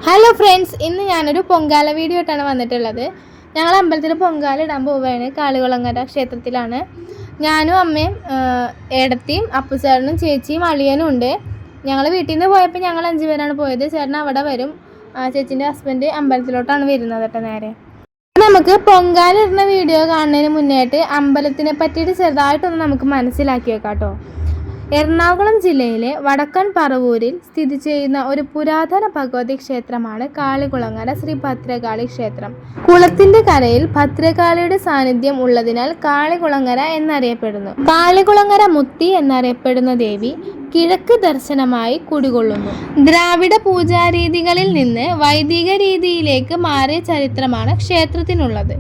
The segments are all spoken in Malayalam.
ഹലോ ഫ്രണ്ട്സ്, ഇന്ന് ഞാനൊരു പൊങ്കാല വീഡിയോ ആയിട്ടാണ് വന്നിട്ടുള്ളത്. ഞങ്ങൾ അമ്പലത്തിൽ പൊങ്കാല ഇടാൻ പോവുകയാണ്. കാളികുളങ്ങര ക്ഷേത്രത്തിലാണ്. ഞാനും അമ്മയും ഏടത്തിയും അപ്പുചേട്ടനും ചേച്ചിയും അളിയനും ഉണ്ട്. ഞങ്ങൾ വീട്ടിൽ നിന്ന് പോയപ്പോൾ ഞങ്ങൾ 5 പേരാണ് പോയത്. ചേട്ടൻ അവിടെ വരും. ചേച്ചീൻ്റെ ഹസ്ബൻഡ് അമ്പലത്തിലോട്ടാണ് വരുന്നത് കേട്ടോ. നേരെ നമുക്ക് പൊങ്കാല ഇടുന്ന വീഡിയോ കാണുന്നതിന് മുന്നേയായിട്ട് അമ്പലത്തിനെ പറ്റിയിട്ട് ചെറുതായിട്ടൊന്ന് നമുക്ക് മനസ്സിലാക്കി വെക്കാം കേട്ടോ. എറണാകുളം ജില്ലയിലെ വടക്കൻ പറവൂരിൽ സ്ഥിതി ചെയ്യുന്ന ഒരു പുരാതന ഭഗവതി ക്ഷേത്രമാണ് കാളികുളങ്ങര ശ്രീ ഭദ്രകാളി ക്ഷേത്രം. കുളത്തിന്റെ കരയിൽ ഭദ്രകാളിയുടെ സാന്നിധ്യം ഉള്ളതിനാൽ കാളികുളങ്ങര എന്നറിയപ്പെടുന്നു. കാളികുളങ്ങര മുത്തി എന്നറിയപ്പെടുന്ന ദേവി കിഴക്ക് ദർശനമായി കുടികൊള്ളുന്നു. ദ്രാവിഡ പൂജാരീതികളിൽ നിന്ന് വൈദിക രീതിയിലേക്ക് മാറിയ ചരിത്രമാണ് ക്ഷേത്രത്തിനുള്ളത്.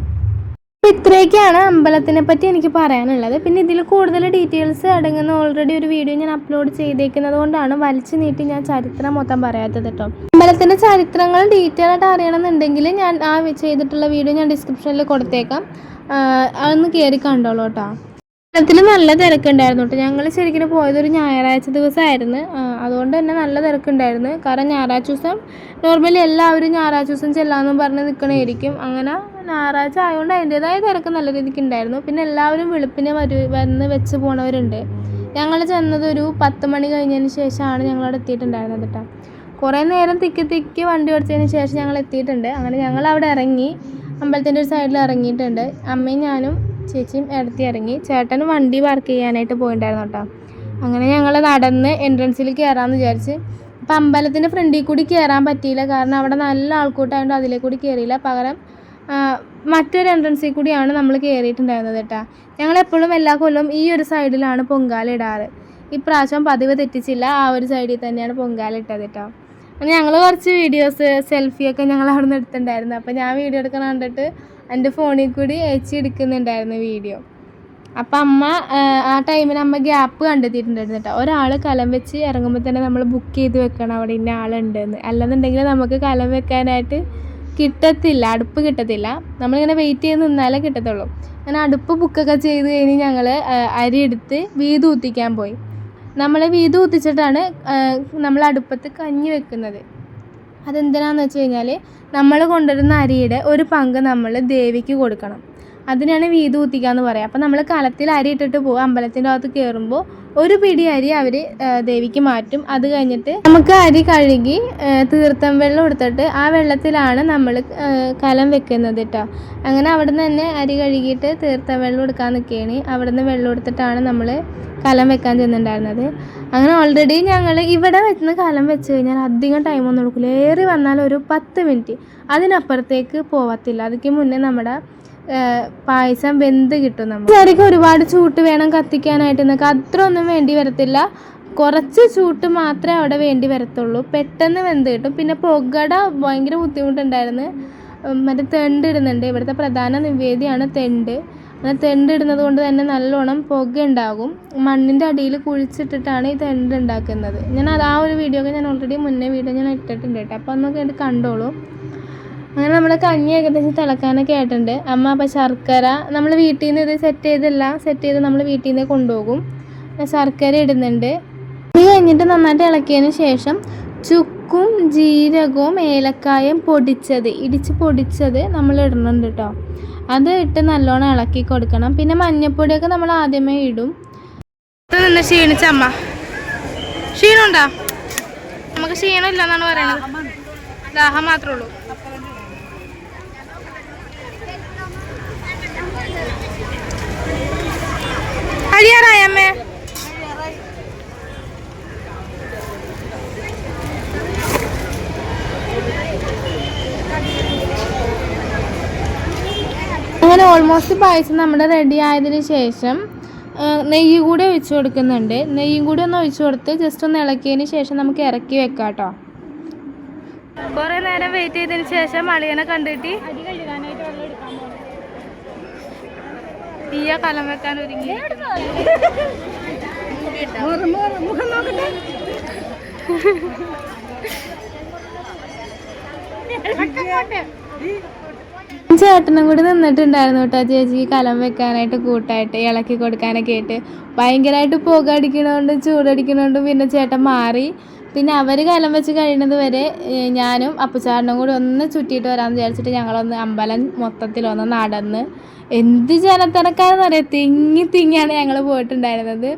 ഇത്രയൊക്കെയാണ് അമ്പലത്തിനെ പറ്റി എനിക്ക് പറയാനുള്ളത്. പിന്നെ ഇതിൽ കൂടുതൽ ഡീറ്റെയിൽസ് അടങ്ങുന്ന ഓൾറെഡി ഒരു വീഡിയോ ഞാൻ അപ്ലോഡ് ചെയ്തേക്കുന്നത് കൊണ്ടാണ് വലിച്ചു നീട്ടി ഞാൻ ചരിത്രം മൊത്തം പറയാത്തത് കേട്ടോ. അമ്പലത്തിൻ്റെ ചരിത്രങ്ങൾ ഡീറ്റെയിൽ ആയിട്ട് അറിയണമെന്നുണ്ടെങ്കിൽ ഞാൻ ചെയ്തിട്ടുള്ള വീഡിയോ ഞാൻ ഡിസ്ക്രിപ്ഷനിൽ കൊടുത്തേക്കാം. അതൊന്ന് കയറി കണ്ടോളൂ കേട്ടോ. അമ്പലത്തിൽ നല്ല തിരക്കുണ്ടായിരുന്നു കേട്ടോ. ഞങ്ങൾ ശരിക്കും പോയതൊരു ഞായറാഴ്ച ദിവസമായിരുന്നു. അതുകൊണ്ട് തന്നെ നല്ല തിരക്കുണ്ടായിരുന്നു. കാരണം ഞായറാഴ്ച ദിവസം നോർമലി എല്ലാവരും ഞായറാഴ്ച ദിവസം ചെല്ലാമെന്നും പറഞ്ഞ് നിൽക്കണമായിരിക്കും. അങ്ങനെ ഞായറാഴ്ച ആയതുകൊണ്ട് അതിൻ്റേതായ തിരക്ക് നല്ല രീതിക്ക് ഉണ്ടായിരുന്നു. പിന്നെ എല്ലാവരും വെളുപ്പിനെ വന്ന് വെച്ച് പോണവരുണ്ട്. ഞങ്ങൾ ചെന്നത് ഒരു 10 മണി കഴിഞ്ഞതിന് ശേഷമാണ് ഞങ്ങളവിടെ എത്തിയിട്ടുണ്ടായിരുന്നത് കേട്ടോ. കുറേ നേരം തിക്കി വണ്ടി ഓടിച്ചതിന് ശേഷം ഞങ്ങൾ എത്തിയിട്ടുണ്ട്. അങ്ങനെ ഞങ്ങൾ അവിടെ ഇറങ്ങി, അമ്പലത്തിൻ്റെ ഒരു സൈഡിൽ ഇറങ്ങിയിട്ടുണ്ട്. അമ്മയും ഞാനും ചേച്ചിയും ഇടത്തി ഇറങ്ങി. ചേട്ടൻ വണ്ടി പാർക്ക് ചെയ്യാനായിട്ട് പോയിട്ടുണ്ടായിരുന്നു കേട്ടോ. അങ്ങനെ ഞങ്ങൾ നടന്ന് എൻട്രൻസിൽ കയറാമെന്ന് വിചാരിച്ച്. അപ്പം അമ്പലത്തിൻ്റെ ഫ്രണ്ടിൽ കൂടി കയറാൻ പറ്റിയില്ല. കാരണം അവിടെ നല്ല ആൾക്കൂട്ടമായതുകൊണ്ട് അതിലേ കൂടി കയറിയില്ല. പകരം മറ്റൊരു എൻട്രൻസിൽ കൂടിയാണ് നമ്മൾ കയറിയിട്ടുണ്ടായിരുന്നത് കേട്ടോ. ഞങ്ങളെപ്പോഴും എല്ലാ കൊല്ലവും ഈ ഒരു സൈഡിലാണ് പൊങ്കാല ഇടാറ്. ഇപ്രാവശ്യം പതിവ് തെറ്റിച്ചില്ല, ആ ഒരു സൈഡിൽ തന്നെയാണ് പൊങ്കാല ഇട്ടത് കേട്ടോ. ഞങ്ങൾ കുറച്ച് വീഡിയോസ് സെൽഫിയൊക്കെ ഞങ്ങൾ അവിടെ നിന്ന് എടുത്തിട്ടുണ്ടായിരുന്നു. അപ്പോൾ ഞാൻ വീഡിയോ എടുക്കണം കണ്ടിട്ട് എൻ്റെ ഫോണിൽ കൂടി അയച്ച് എടുക്കുന്നുണ്ടായിരുന്നു വീഡിയോ. അപ്പം അമ്മ ആ ടൈമിന് അമ്മ ഗ്യാപ്പ് കണ്ടെത്തിയിട്ടുണ്ടായിരുന്നു കേട്ടോ. ഒരാൾ കലം വെച്ച് ഇറങ്ങുമ്പോൾ തന്നെ നമ്മൾ ബുക്ക് ചെയ്ത് വെക്കണം അവിടെ ഇന്ന ആളുണ്ടെന്ന്. അല്ലെന്നുണ്ടെങ്കിൽ നമുക്ക് കലം വെക്കാനായിട്ട് കിട്ടത്തില്ല, അടുപ്പ് കിട്ടത്തില്ല. നമ്മളിങ്ങനെ വെയിറ്റ് ചെയ്ത് നിന്നാലേ കിട്ടത്തുള്ളൂ. അങ്ങനെ അടുപ്പ് ബുക്കൊക്കെ ചെയ്ത് കഴിഞ്ഞ് ഞങ്ങൾ അരി എടുത്ത് വീത് ഊത്തിക്കാൻ പോയി. നമ്മൾ വീത് ഊത്തിച്ചിട്ടാണ് നമ്മൾ അടുപ്പത്ത് കഞ്ഞി വെക്കുന്നത്. അതെന്തിനാണെന്ന് വെച്ച് കഴിഞ്ഞാൽ നമ്മൾ കൊണ്ടുവരുന്ന അരിയുടെ ഒരു പങ്ക് നമ്മൾ ദേവിക്ക് കൊടുക്കണം. അതിനാണ് വീത് ഊത്തിക്കുക എന്ന് പറയുക. അപ്പോൾ നമ്മൾ കലത്തിൽ അരി ഇട്ടിട്ട് പോകും. അമ്പലത്തിൻ്റെ അകത്ത് കയറുമ്പോൾ ഒരു പിടി അരി അവർ ദേവിക്ക് മാറ്റും. അത് കഴിഞ്ഞിട്ട് നമുക്ക് അരി കഴുകി തീർത്ഥം വെള്ളം എടുത്തിട്ട് ആ വെള്ളത്തിലാണ് നമ്മൾ കലം വെക്കുന്നത് കേട്ടോ. അങ്ങനെ അവിടെ നിന്ന് തന്നെ അരി കഴുകിയിട്ട് തീർത്ഥം വെള്ളം എടുക്കാൻ നിൽക്കുകയാണ്. അവിടെ നിന്ന് വെള്ളം എടുത്തിട്ടാണ് നമ്മൾ കലം വെക്കാൻ ചെന്നിട്ടുണ്ടായിരുന്നത്. അങ്ങനെ ഓൾറെഡി ഞങ്ങൾ ഇവിടെ വെച്ച് കലം വെച്ച് കഴിഞ്ഞാൽ അധികം ടൈമൊന്നും എടുക്കില്ല. ഏറി വന്നാൽ ഒരു 10 മിനിറ്റ്, അതിനപ്പുറത്തേക്ക് പോവത്തില്ല. അതിക്ക് മുന്നേ നമ്മുടെ പായസം വെന്ത് കിട്ടും. നമ്മൾ ശരിക്കും ഒരുപാട് ചൂട്ട് വേണം കത്തിക്കാനായിട്ട് എന്നൊക്കെ അത്ര ഒന്നും വേണ്ടി വരത്തില്ല. കുറച്ച് ചൂട്ട് മാത്രമേ അവിടെ വേണ്ടി വരത്തുള്ളൂ. പെട്ടെന്ന് വെന്ത് കിട്ടും. പിന്നെ പുകട ഭയങ്കര ബുദ്ധിമുട്ടുണ്ടായിരുന്നു. മറ്റേ തെണ്ട് ഇടുന്നുണ്ട്. ഇവിടുത്തെ പ്രധാന നിവേദ്യമാണ് തെണ്ട്. അങ്ങനെ തെണ്ട് ഇടുന്നത് കൊണ്ട് തന്നെ നല്ലോണം പുക ഉണ്ടാകും. മണ്ണിൻ്റെ അടിയിൽ കുഴിച്ചിട്ടിട്ടാണ് ഈ തെണ്ട് ഉണ്ടാക്കുന്നത്. ഞാൻ ആ ഒരു വീഡിയോ ഒക്കെ ഞാൻ ഓൾറെഡി മുന്നേ വീഡിയോ ഞാൻ ഇട്ടിട്ടുണ്ട് കേട്ടോ. അപ്പോൾ ഒന്നൊക്കെ ആയിട്ട് കണ്ടോളൂ. അങ്ങനെ നമ്മൾ കഞ്ഞി ഏകദേശം തിളക്കാനൊക്കെ ആയിട്ടുണ്ട്. അമ്മ അപ്പോൾ ശർക്കര നമ്മൾ വീട്ടിൽ നിന്ന് ഇത് സെറ്റ് ചെയ്ത് നമ്മൾ വീട്ടിൽ നിന്ന് കൊണ്ടുപോകും. ശർക്കര ഇടുന്നുണ്ട്. ഇത് കഴിഞ്ഞിട്ട് നന്നായിട്ട് ഇളക്കിയതിന് ശേഷം ചുക്കും ജീരകവും ഏലക്കായും ഇടിച്ച് പൊടിച്ചത് നമ്മൾ ഇടുന്നുണ്ട് കേട്ടോ. അത് ഇട്ട് നല്ലോണം ഇളക്കി കൊടുക്കണം. പിന്നെ മഞ്ഞൾപ്പൊടിയൊക്കെ നമ്മൾ ആദ്യമേ ഇടും. നിന്ന് ക്ഷീണിച്ച അമ്മ, ക്ഷീണമുണ്ടോ? നമുക്ക് ക്ഷീണമില്ല എന്നാണ് പറയണത്. ദാഹം മാത്രമേ ഉള്ളൂ. കഴിയാറായ അമ്മേ? അങ്ങനെ ഓൾമോസ്റ്റ് പായസം നമ്മുടെ റെഡി ആയതിന് ശേഷം നെയ്യ് കൂടി ഒഴിച്ചു കൊടുക്കുന്നുണ്ട്. നെയ്യും കൂടി ഒന്ന് ഒഴിച്ചു കൊടുത്ത് ജസ്റ്റ് ഒന്ന് ഇളക്കിയതിന് ശേഷം നമുക്ക് ഇറക്കി വെക്കാം കേട്ടോ. കുറേ നേരം വെയിറ്റ് ചെയ്തതിന് ശേഷം അളിയനെ കണ്ടിട്ട് തീയ കലം വെക്കാൻ ഒരുങ്ങി. ചേട്ടനും കൂടി നിന്നിട്ടുണ്ടായിരുന്നു കേട്ടോ. ചേച്ചി കലം വെക്കാനായിട്ട് കൂട്ടായിട്ട് ഇളക്കി കൊടുക്കാനൊക്കെ ആയിട്ട്. ഭയങ്കരമായിട്ട് പുക അടിക്കണോണ്ട് ചൂടടിക്കണോണ്ട് പിന്നെ ചേട്ടൻ മാറി. പിന്നെ അവർ കലം വെച്ച് കഴിയുന്നത് വരെ ഞാനും അപ്പുചാട്ടനും കൂടി ഒന്ന് ചുറ്റിയിട്ട് വരാമെന്ന് വിചാരിച്ചിട്ട് ഞങ്ങളൊന്ന് അമ്പലം മൊത്തത്തിലൊന്ന് നടന്ന് എന്ത് ജനത്തിരക്കാരെന്നറിയാം, തിങ്ങിയാണ് ഞങ്ങൾ പോയിട്ടുണ്ടായിരുന്നത്.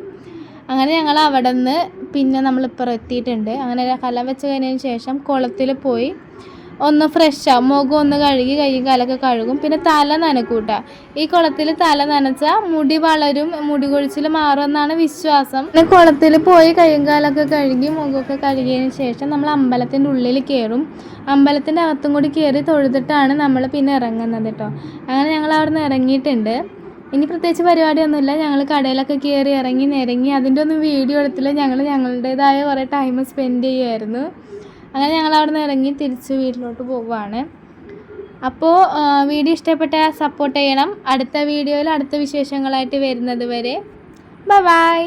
അങ്ങനെ ഞങ്ങൾ അവിടെ നിന്ന് പിന്നെ നമ്മളിപ്പുറം എത്തിയിട്ടുണ്ട്. അങ്ങനെ കലം വെച്ച് കഴിഞ്ഞതിന് ശേഷം കുളത്തിൽ പോയി ഒന്ന് ഫ്രഷാവും, മുഖം ഒന്ന് കഴുകി കൈയും കാലൊക്കെ കഴുകും. പിന്നെ തല നനക്കൂട്ട. ഈ കുളത്തിൽ തല നനച്ചാൽ മുടി വളരും, മുടി കൊഴിച്ചിൽ മാറുമെന്നാണ് വിശ്വാസം. പിന്നെ കുളത്തിൽ പോയി കൈയും കാലൊക്കെ കഴുകി മുഖമൊക്കെ കഴുകിയതിന് ശേഷം നമ്മൾ അമ്പലത്തിൻ്റെ ഉള്ളിൽ കയറും. അമ്പലത്തിൻ്റെ അകത്തും കൂടി കയറി തൊഴുതിട്ടാണ് നമ്മൾ പിന്നെ ഇറങ്ങുന്നത് കേട്ടോ. അങ്ങനെ ഞങ്ങൾ അവിടെ നിന്ന് ഇറങ്ങിയിട്ടുണ്ട്. ഇനി പ്രത്യേകിച്ച് പരിപാടിയൊന്നുമില്ല. ഞങ്ങൾ കടയിലൊക്കെ കയറി ഇറങ്ങി നിരങ്ങി അതിൻ്റെ ഒന്നും വീഡിയോ എടുത്തില്ല. ഞങ്ങളുടേതായ കുറേ ടൈം സ്പെൻഡ് ചെയ്യുമായിരുന്നു. അങ്ങനെ ഞങ്ങൾ അവിടെ നിന്ന് ഇറങ്ങി തിരിച്ച് വീട്ടിലോട്ട് പോവുകയാണ്. അപ്പോൾ വീഡിയോ ഇഷ്ടപ്പെട്ടാൽ സപ്പോർട്ട് ചെയ്യണം. അടുത്ത വീഡിയോയിൽ അടുത്ത വിശേഷങ്ങളായിട്ട് വരുന്നത് വരെ ബൈ.